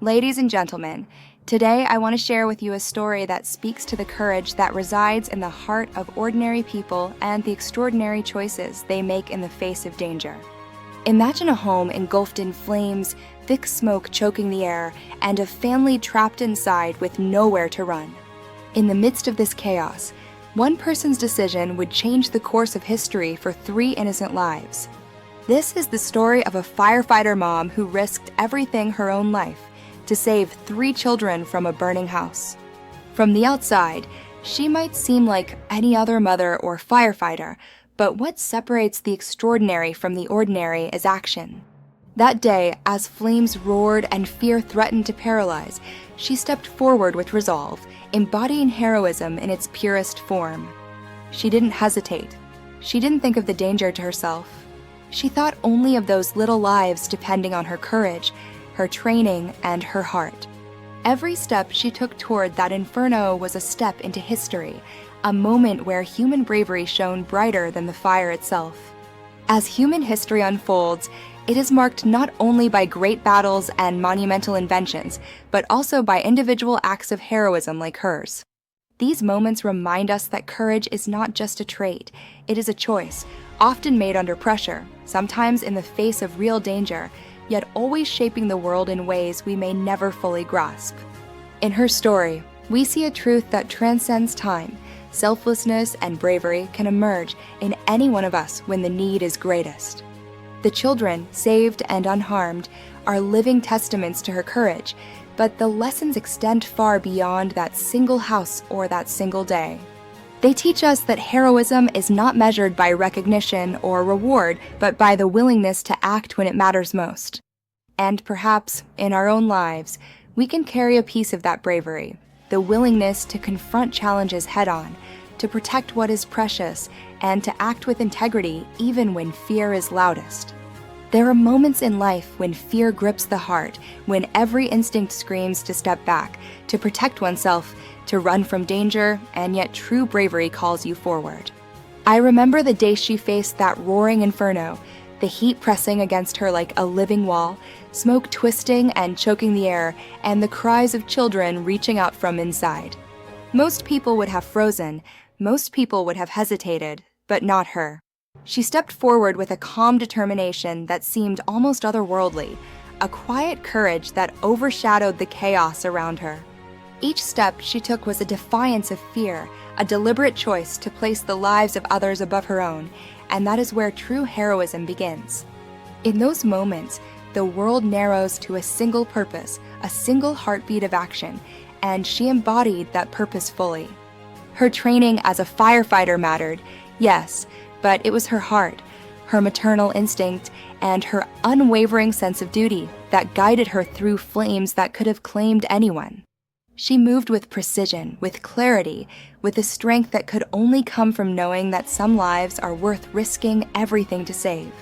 Ladies and gentlemen, today I want to share with you a story that speaks to the courage that resides in the heart of ordinary people and the extraordinary choices they make in the face of danger. Imagine a home engulfed in flames, thick smoke choking the air, and a family trapped inside with nowhere to run. In the midst of this chaos, one person's decision would change the course of history for 3 innocent lives. This is the story of a firefighter mom who risked everything her own life to save 3 children from a burning house. From the outside, she might seem like any other mother or firefighter, but what separates the extraordinary from the ordinary is action. That day, as flames roared and fear threatened to paralyze, she stepped forward with resolve, embodying heroism in its purest form. She didn't hesitate. She didn't think of the danger to herself. She thought only of those little lives depending on her courage, her training, and her heart. Every step she took toward that inferno was a step into history, a moment where human bravery shone brighter than the fire itself. As human history unfolds, it is marked not only by great battles and monumental inventions, but also by individual acts of heroism like hers. These moments remind us that courage is not just a trait, it is a choice, often made under pressure, sometimes in the face of real danger, yet always shaping the world in ways we may never fully grasp. In her story, we see a truth that transcends time. Selflessness and bravery can emerge in any one of us when the need is greatest. The children, saved and unharmed, are living testaments to her courage, but the lessons extend far beyond that single house or that single day. They teach us that heroism is not measured by recognition or reward, but by the willingness to act when it matters most. And perhaps, in our own lives, we can carry a piece of that bravery, the willingness to confront challenges head-on, to protect what is precious, and to act with integrity even when fear is loudest. There are moments in life when fear grips the heart, when every instinct screams to step back, to protect oneself, to run from danger, and yet true bravery calls you forward. I remember the day she faced that roaring inferno, the heat pressing against her like a living wall, smoke twisting and choking the air, and the cries of children reaching out from inside. Most people would have frozen, most people would have hesitated, but not her. She stepped forward with a calm determination that seemed almost otherworldly, a quiet courage that overshadowed the chaos around her. Each step she took was a defiance of fear, a deliberate choice to place the lives of others above her own, and that is where true heroism begins. In those moments, the world narrows to a single purpose, a single heartbeat of action, and she embodied that purpose fully. Her training as a firefighter mattered, yes, but it was her heart, her maternal instinct, and her unwavering sense of duty that guided her through flames that could have claimed anyone. She moved with precision, with clarity, with a strength that could only come from knowing that some lives are worth risking everything to save.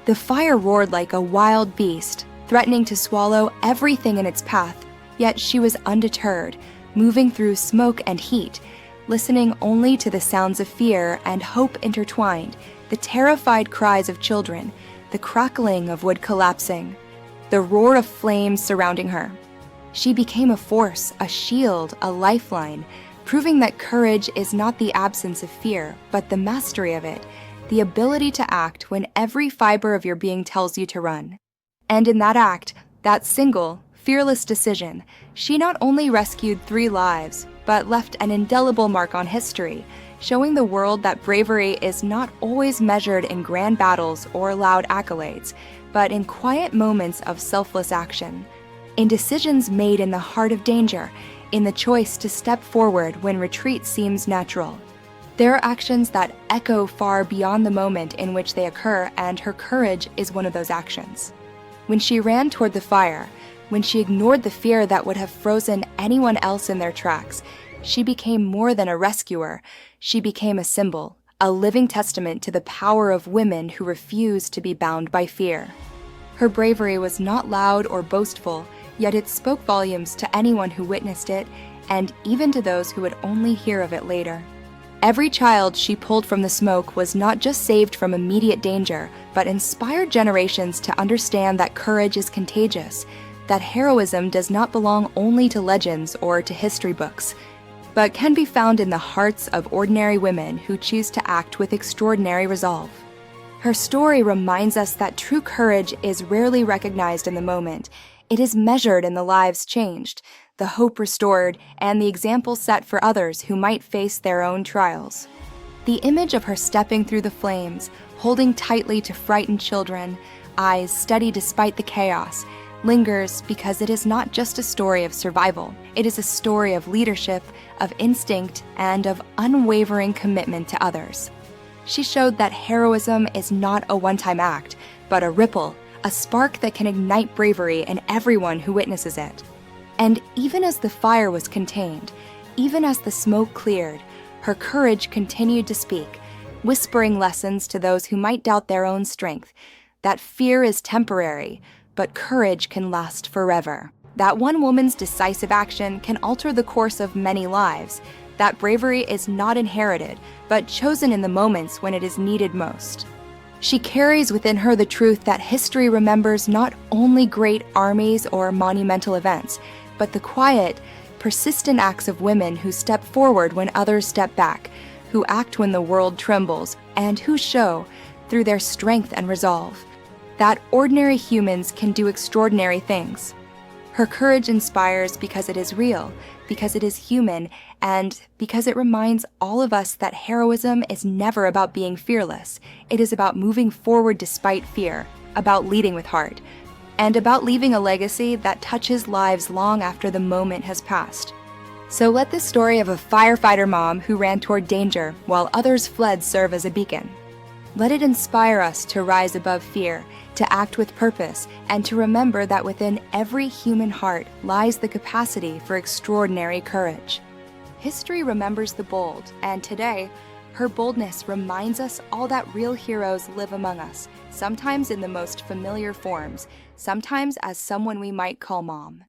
The fire roared like a wild beast, threatening to swallow everything in its path, yet she was undeterred, moving through smoke and heat, listening only to the sounds of fear and hope intertwined, the terrified cries of children, the crackling of wood collapsing, the roar of flames surrounding her. She became a force, a shield, a lifeline, proving that courage is not the absence of fear, but the mastery of it, the ability to act when every fiber of your being tells you to run. And in that act, that single, fearless decision, she not only rescued 3 lives, but left an indelible mark on history, showing the world that bravery is not always measured in grand battles or loud accolades, but in quiet moments of selfless action, in decisions made in the heart of danger, in the choice to step forward when retreat seems natural. There are actions that echo far beyond the moment in which they occur, and her courage is one of those actions. When she ran toward the fire, when she ignored the fear that would have frozen anyone else in their tracks, she became more than a rescuer. She became a symbol, a living testament to the power of women who refuse to be bound by fear. Her bravery was not loud or boastful, yet it spoke volumes to anyone who witnessed it, and even to those who would only hear of it later. Every child she pulled from the smoke was not just saved from immediate danger, but inspired generations to understand that courage is contagious, that heroism does not belong only to legends or to history books, but can be found in the hearts of ordinary women who choose to act with extraordinary resolve. Her story reminds us that true courage is rarely recognized in the moment. It is measured in the lives changed, the hope restored, and the example set for others who might face their own trials. The image of her stepping through the flames, holding tightly to frightened children, eyes steady despite the chaos, lingers because it is not just a story of survival. It is a story of leadership, of instinct, and of unwavering commitment to others. She showed that heroism is not a one-time act, but a ripple, a spark that can ignite bravery in everyone who witnesses it. And even as the fire was contained, even as the smoke cleared, her courage continued to speak, whispering lessons to those who might doubt their own strength, that fear is temporary, but courage can last forever. That one woman's decisive action can alter the course of many lives. That bravery is not inherited, but chosen in the moments when it is needed most. She carries within her the truth that history remembers not only great armies or monumental events, but the quiet, persistent acts of women who step forward when others step back, who act when the world trembles, and who show, through their strength and resolve, that ordinary humans can do extraordinary things. Her courage inspires because it is real, because it is human, and because it reminds all of us that heroism is never about being fearless. It is about moving forward despite fear, about leading with heart, and about leaving a legacy that touches lives long after the moment has passed. So let this story of a firefighter mom who ran toward danger while others fled serve as a beacon. Let it inspire us to rise above fear, to act with purpose, and to remember that within every human heart lies the capacity for extraordinary courage. History remembers the bold, and today, her boldness reminds us all that real heroes live among us, sometimes in the most familiar forms, sometimes as someone we might call mom.